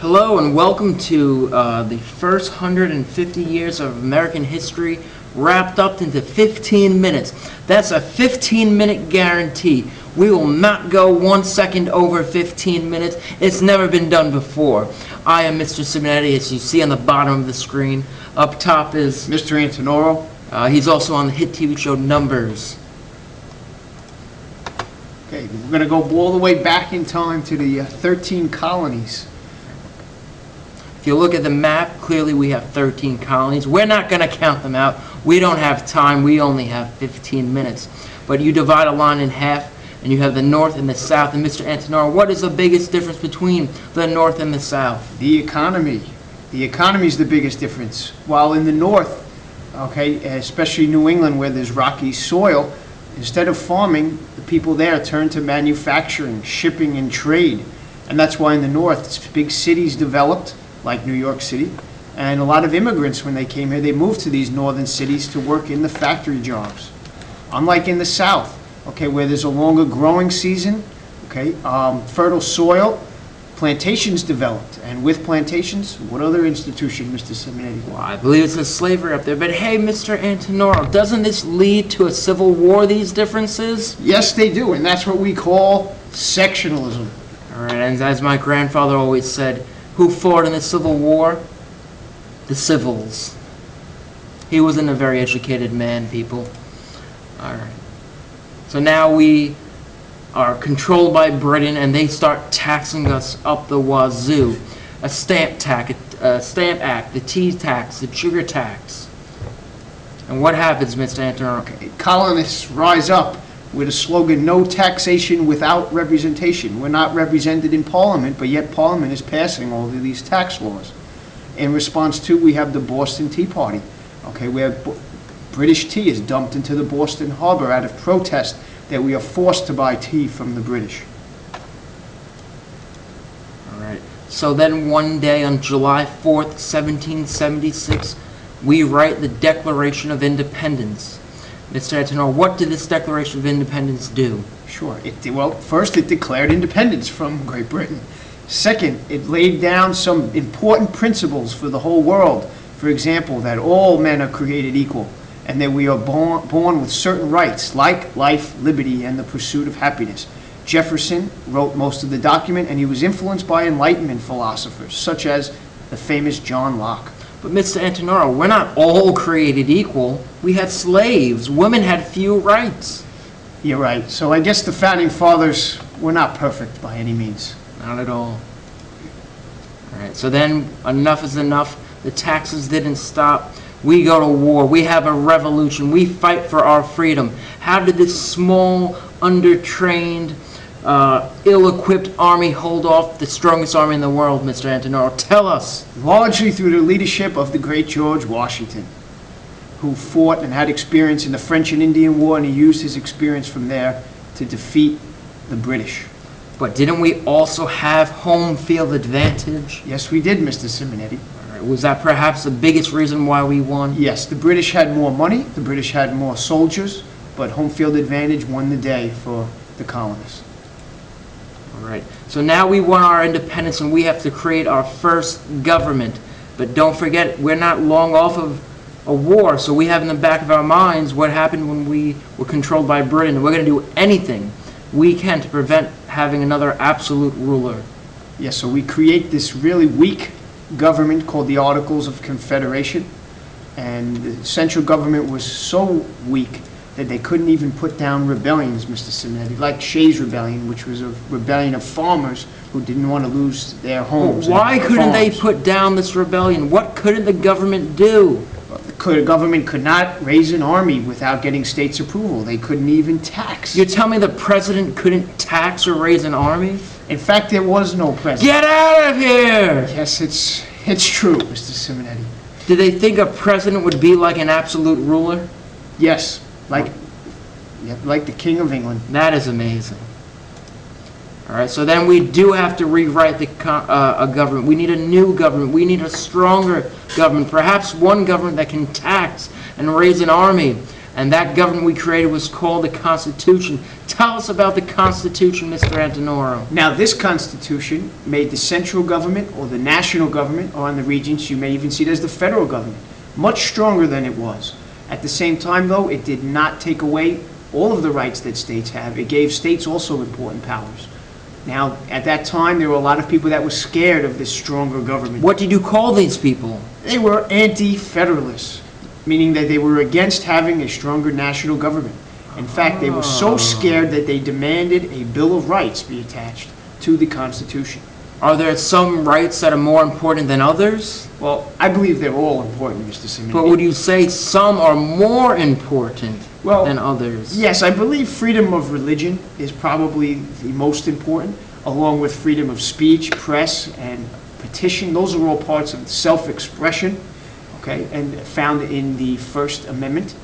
Hello and welcome to the first 150 years of American history wrapped up into 15 minutes. That's a 15-minute guarantee. We will not go 1 second over 15 minutes. It's never been done before. I am Mr. Simonetti, as you see on the bottom of the screen. Up top is Mr. Antinoro. He's also on the hit TV show Numbers. Okay, we're going to go all the way back in time to the 13 colonies. If you look at the map, clearly we have 13 colonies. We're not going to count them out. We don't have time. We only have 15 minutes. But you divide a line in half, and you have the North and the South. And Mr. Antinoro, what is the biggest difference between the North and the South? The economy. The economy is the biggest difference. While in the North, okay, especially New England where there's rocky soil, instead of farming, the people there turn to manufacturing, shipping, and trade. And that's why in the North, big cities developed, like New York City, and a lot of immigrants, when they came here, they moved to these northern cities to work in the factory jobs. Unlike in the South, okay, where there's a longer growing season, okay, fertile soil, plantations developed. And with plantations, what other institution, Mr. Simonetti? Well, I believe it says slavery up there. But hey, Mr. Antinoro, doesn't this lead to a civil war, these differences? Yes, they do, and that's what we call sectionalism. All right, and as my grandfather always said, who fought in the Civil War? The civils. He wasn't a very educated man, people. All right. So now we are controlled by Britain, and they start taxing us up the wazoo. A stamp act, the tea tax, the sugar tax. And what happens, Mr. Antinoro? Okay. Colonists rise up with a slogan, no taxation without representation. We're not represented in Parliament, but yet Parliament is passing all of these tax laws. In response to, we have the Boston Tea Party, okay, where British tea is dumped into the Boston Harbor out of protest that we are forced to buy tea from the British. All right. So then one day on July 4th, 1776, we write the Declaration of Independence. Mr. Antinoro, what did this Declaration of Independence do? Sure. Well, first it declared independence from Great Britain. Second, it laid down some important principles for the whole world. For example, that all men are created equal, and that we are born with certain rights, like life, liberty, and the pursuit of happiness. Jefferson wrote most of the document, and he was influenced by Enlightenment philosophers, such as the famous John Locke. But Mr. Antinoro, we're not all created equal. We had slaves. Women had few rights. You're right. So I guess the Founding Fathers were not perfect by any means. Not at all. All right, so then enough is enough. The taxes didn't stop. We go to war. We have a revolution. We fight for our freedom. How did this small, undertrained, ill-equipped army hold off the strongest army in the world, Mr. Antinoro? Tell us. Largely through the leadership of the great George Washington, who fought and had experience in the French and Indian War, and he used his experience from there to defeat the British. But didn't we also have home field advantage? Yes, we did, Mr. Simonetti. All right, was that perhaps the biggest reason why we won? Yes, the British had more money, the British had more soldiers, but home field advantage won the day for the colonists. All right, so now we won our independence and we have to create our first government. But don't forget, we're not long off of a war, so we have in the back of our minds what happened when we were controlled by Britain. We're going to do anything we can to prevent having another absolute ruler. Yes, so we create this really weak government called the Articles of Confederation, and the central government was so weak that they couldn't even put down rebellions, Mr. Simonetti, like Shays' Rebellion, which was a rebellion of farmers who didn't want to lose their homes. Why couldn't they put down this rebellion? What couldn't the government do? The government could not raise an army without getting states' approval. They couldn't even tax. You tell me the president couldn't tax or raise an army? In fact, there was no president. Get out of here! Yes, it's true, Mr. Simonetti. Did they think a president would be like an absolute ruler? Yes, like the King of England. That is amazing. All right, so then we do have to rewrite a government. We need a new government. We need a stronger government, perhaps one government that can tax and raise an army And that government we created was called the Constitution. Tell us about the Constitution, Mr. Antinoro. Now, this Constitution made the central government or the national government, or on the Regents, you may even see it as the federal government, much stronger than it was. At the same time, though, it did not take away all of the rights that states have. It gave states also important powers. Now, at that time, there were a lot of people that were scared of this stronger government. What did you call these people? They were anti-federalists, meaning that they were against having a stronger national government. In fact, they were so scared that they demanded a Bill of Rights be attached to the Constitution. Are there some rights that are more important than others? Well, I believe they're all important, Mr. Simonetti. But would you say some are more important than others? Yes, I believe freedom of religion is probably the most important, along with freedom of speech, press, and petition. Those are all parts of self-expression, okay, and found in the First Amendment.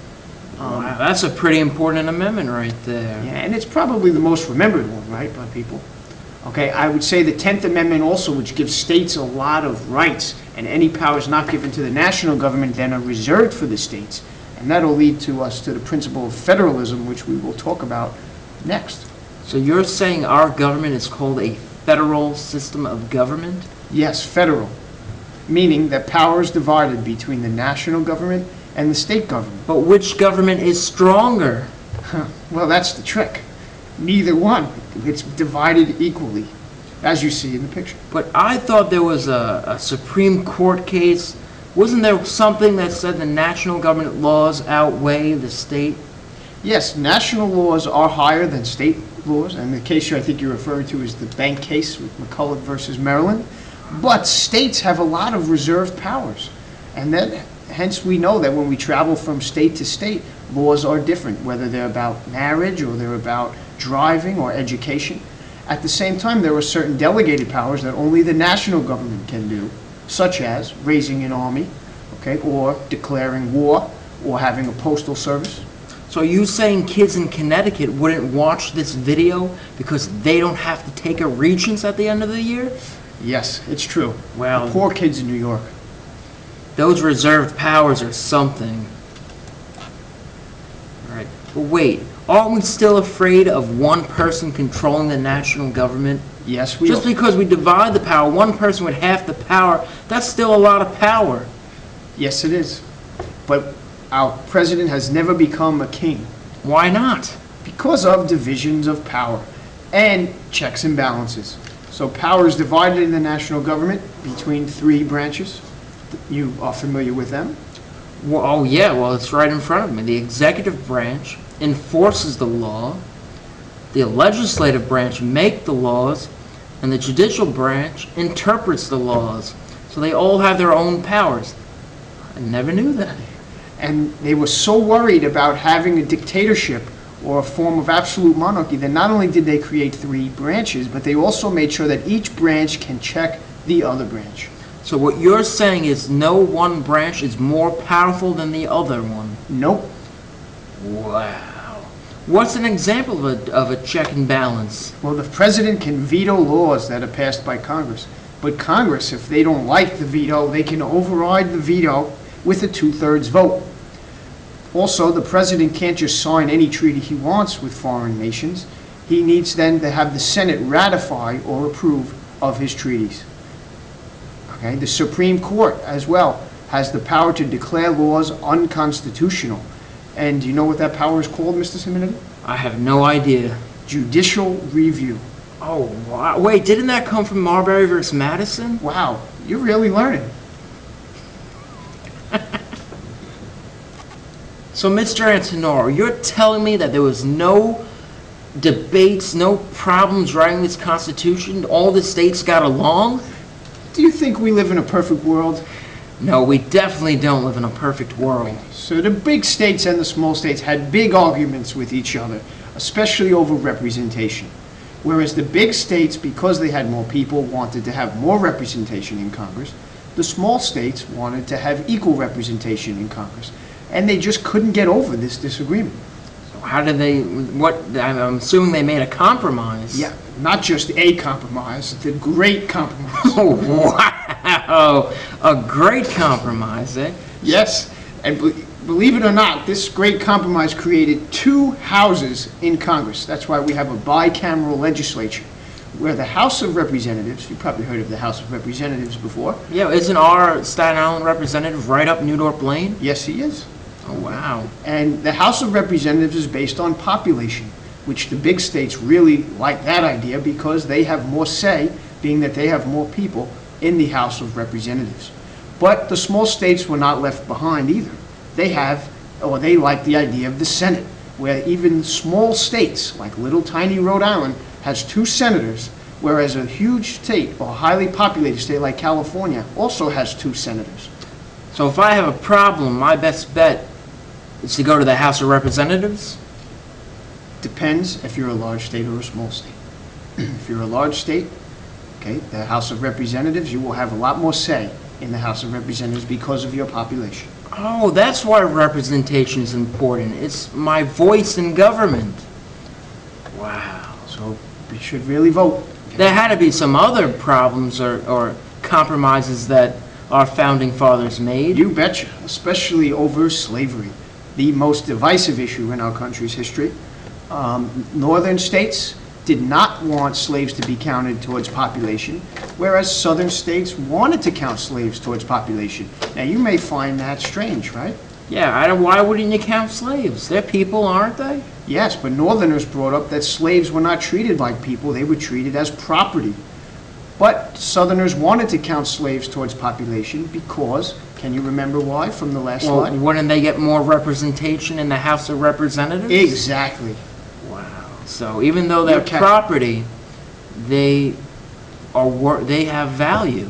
Wow, that's a pretty important amendment right there. Yeah, and it's probably the most remembered one, right, by people. Okay, I would say the 10th Amendment also, which gives states a lot of rights, and any powers not given to the national government then are reserved for the states. And that'll lead to us to the principle of federalism, which we will talk about next. So you're saying our government is called a federal system of government? Yes, federal, meaning that power is divided between the national government and the state government. But which government is stronger? Well, that's the trick. Neither one. It's divided equally, as you see in the picture. But I thought there was a Supreme Court case. Wasn't there something that said the national government laws outweigh the state? Yes, national laws are higher than state laws, and the case I think you're referring to is the bank case with McCulloch versus Maryland. But states have a lot of reserved powers, and that, hence we know that when we travel from state to state, laws are different, whether they're about marriage or they're about driving or education. At the same time, there are certain delegated powers that only the national government can do, such as raising an army, okay, or declaring war, or having a postal service. So are you saying kids in Connecticut wouldn't watch this video because they don't have to take a Regents at the end of the year? Yes, it's true. Well, the poor kids in New York. Those reserved powers are something. All right, but wait, aren't we still afraid of one person controlling the national government? Yes, we are. Just because we divide the power, one person with half the power, that's still a lot of power. Yes, it is. But our president has never become a king. Why not? Because of divisions of power and checks and balances. So power is divided in the national government between three branches. You are familiar with them? Well, oh yeah, well it's right in front of me. The executive branch enforces the law, the legislative branch make the laws, and the judicial branch interprets the laws. So they all have their own powers. I never knew that. And they were so worried about having a dictatorship or a form of absolute monarchy that not only did they create three branches, but they also made sure that each branch can check the other branch. So what you're saying is no one branch is more powerful than the other one? Nope. Wow. What's an example of a check and balance? Well, the president can veto laws that are passed by Congress. But Congress, if they don't like the veto, they can override the veto with a 2/3 vote. Also, the president can't just sign any treaty he wants with foreign nations. He needs then to have the Senate ratify or approve of his treaties. Okay? The Supreme Court, as well, has the power to declare laws unconstitutional. And do you know what that power is called, Mr. Simonetti? I have no idea. Judicial review. Oh, wow. Wait, didn't that come from Marbury versus Madison? Wow, you're really learning. So, Mr. Antinoro, you're telling me that there was no debates, no problems writing this Constitution? All the states got along? Do you think we live in a perfect world? No, we definitely don't live in a perfect world. So the big states and the small states had big arguments with each other, especially over representation. Whereas the big states, because they had more people, wanted to have more representation in Congress. The small states wanted to have equal representation in Congress. And they just couldn't get over this disagreement. So how did they, I'm assuming they made a compromise. Yeah, not just a compromise, the great compromise. Oh, wow. A great compromise, eh? Yes, and believe it or not, this great compromise created two houses in Congress. That's why we have a bicameral legislature, where the House of Representatives, you've probably heard of the House of Representatives before. Yeah, isn't our Staten Island representative right up New Dorp Lane? Yes, he is. Oh, wow. And the House of Representatives is based on population, which the big states really like that idea because they have more say, being that they have more people in the House of Representatives. But the small states were not left behind either. They like the idea of the Senate, where even small states, like little tiny Rhode Island, has 2 senators, whereas a huge state or highly populated state like California also has 2 senators. So if I have a problem, my best bet is to go to the House of Representatives? Depends if you're a large state or a small state. If you're a large state, okay, the House of Representatives, you will have a lot more say in the House of Representatives because of your population. Oh, that's why representation is important. It's my voice in government. Wow. So you should really vote. Okay? There had to be some other problems or compromises that our founding fathers made. You betcha, especially over slavery, the most divisive issue in our country's history. Northern states did not want slaves to be counted towards population, whereas southern states wanted to count slaves towards population. Now, you may find that strange, right? Yeah, why wouldn't you count slaves? They're people, aren't they? Yes, but Northerners brought up that slaves were not treated like people, they were treated as property. But Southerners wanted to count slaves towards population because, can you remember why from the last slide? Well, wouldn't they get more representation in the House of Representatives? Exactly. Wow. So even though they're property, they have value.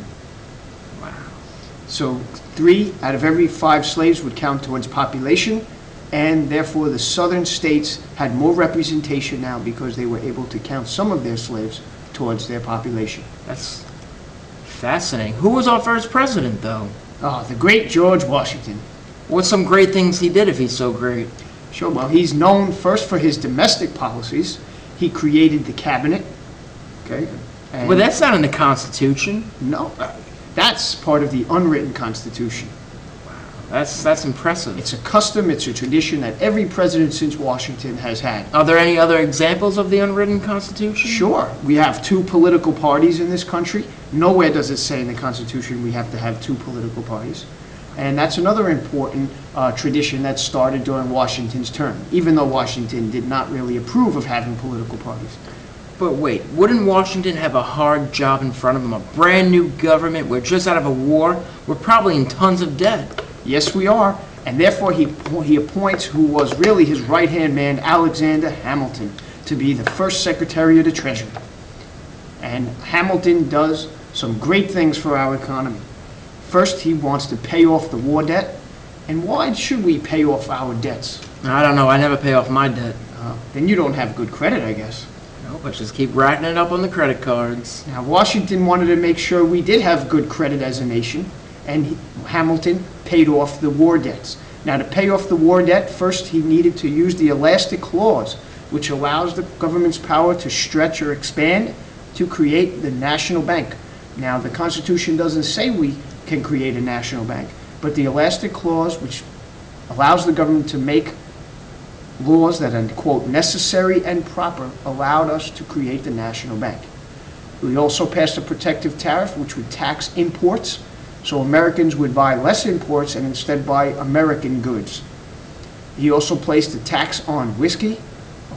Wow. So 3 out of every 5 slaves would count towards population, and therefore the southern states had more representation now because they were able to count some of their slaves towards their population. That's fascinating. Who was our first president, though? Oh, the great George Washington. What's some great things he did if he's so great? Sure, well, he's known first for his domestic policies. He created the cabinet, okay? But that's not in the Constitution. No, that's part of the unwritten Constitution. That's impressive. It's a custom, it's a tradition that every president since Washington has had. Are there any other examples of the unwritten Constitution? Sure. We have 2 political parties in this country. Nowhere does it say in the Constitution we have to have 2 political parties. And that's another important tradition that started during Washington's term, even though Washington did not really approve of having political parties. But wait, wouldn't Washington have a hard job in front of him? A brand new government, we're just out of a war, we're probably in tons of debt. Yes, we are, and therefore he appoints who was really his right-hand man, Alexander Hamilton, to be the first Secretary of the Treasury. And Hamilton does some great things for our economy. First, he wants to pay off the war debt. And why should we pay off our debts? I don't know, I never pay off my debt. Then you don't have good credit, I guess. Nope, I just keep racking it up on the credit cards. Now, Washington wanted to make sure we did have good credit as a nation, and Hamilton paid off the war debts. Now, to pay off the war debt, first he needed to use the elastic clause, which allows the government's power to stretch or expand to create the national bank. Now, the Constitution doesn't say we can create a national bank, but the elastic clause, which allows the government to make laws that are, quote, necessary and proper, allowed us to create the national bank. We also passed a protective tariff, which would tax imports, so Americans would buy less imports and instead buy American goods. He also placed a tax on whiskey,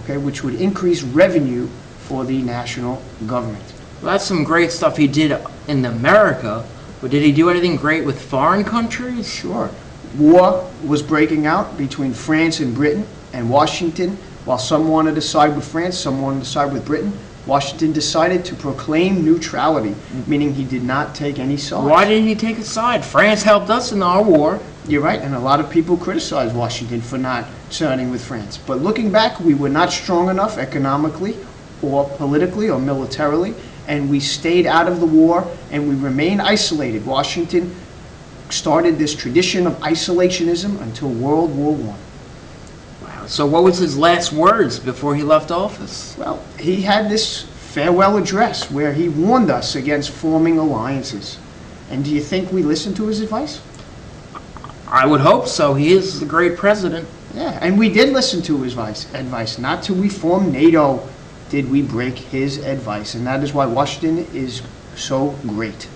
okay, which would increase revenue for the national government. Well, that's some great stuff he did in America, but did he do anything great with foreign countries? Sure. War was breaking out between France and Britain, and Washington, while some wanted to side with France, some wanted to side with Britain, Washington decided to proclaim neutrality, meaning he did not take any sides. Why didn't he take a side? France helped us in our war. You're right, and a lot of people criticize Washington for not siding with France. But looking back, we were not strong enough economically or politically or militarily, and we stayed out of the war and we remained isolated. Washington started this tradition of isolationism until World War I. So what was his last words before he left office? Well, he had this farewell address where he warned us against forming alliances. And do you think we listened to his advice? I would hope so. He is the great president. Yeah, and we did listen to his advice. Not to reform NATO did we break his advice, and that is why Washington is so great.